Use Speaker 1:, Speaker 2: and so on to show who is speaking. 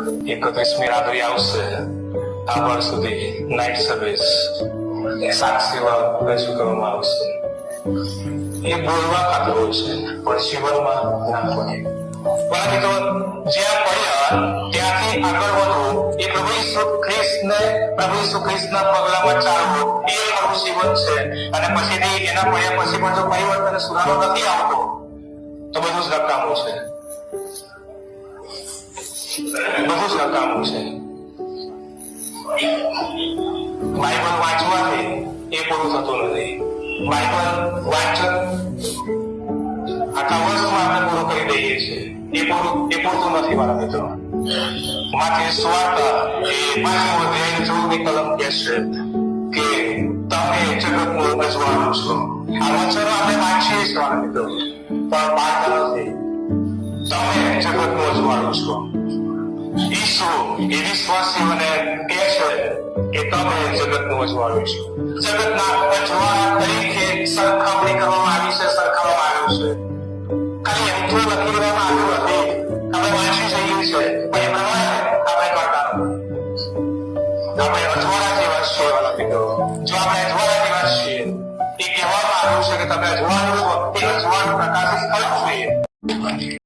Speaker 1: 31મી રાત્રિ આવશે આ વર્ષ સુધી નાઇટ સર્વિસ સાત સેવા રજૂ કરવામાં આવશે. એ બોલવા ખાતર છે પણ જીવનમાં ના પડે. પરંતુ જ્યાં પડ્યા ત્યાંથી આગળ વધવું એ પ્રભુ ઈસુ ખ્રિસ્તના પગલામાં ચાલવું એ ખરું જીવન છે. અને પછીથી એના પડ્યા પછી પણ જો પરિવર્તન સુધારો નથી આવતો તો બધું જ નકામું છે. બધું જ નકામું છે. બાઇબલ વાંચવાથી એ પૂરું થતું નથી. બાઇબલ વાંચન આખા વર્ષમાં આપણે પૂરું કરી દઈએ છીએ એ પૂરતું નથી મારા મિત્રો. માથે સ્વાર્થ એ 5મો અધ્યાય 14મી કલમ કહે છે કે તમે જગતનું અજવાળું છો. આ વચનો આપણે વાંચીએ છીએ મારા મિત્રો પણ પાડતા નથી. તમે જગતનું અજવાળું છો. ઈસુ એ વિશ્વાસીઓને કહે છે કે તમે જગતનું અજવાળું છો. જગતના અજવાળા તરીકે સરખામણી કરવામાં આવી છે, સરખાવવામાં આવ્યું છે. ખાલી એમ તો લખી દેવામાં આવ્યું નથી. આપણે વાંચી જઈએ છીએ પણ એ પ્રમાણે આપણે કરતા નથી. આપણે અજવાળા જેવા છીએ વાલા મિત્રો. જો આપણે અજવાળા જેવા છીએ એ કહેવામાં આવ્યું છે કે તમે અજવાળું છો, એ અજવાળું પ્રકાશિત કરવું જોઈએ.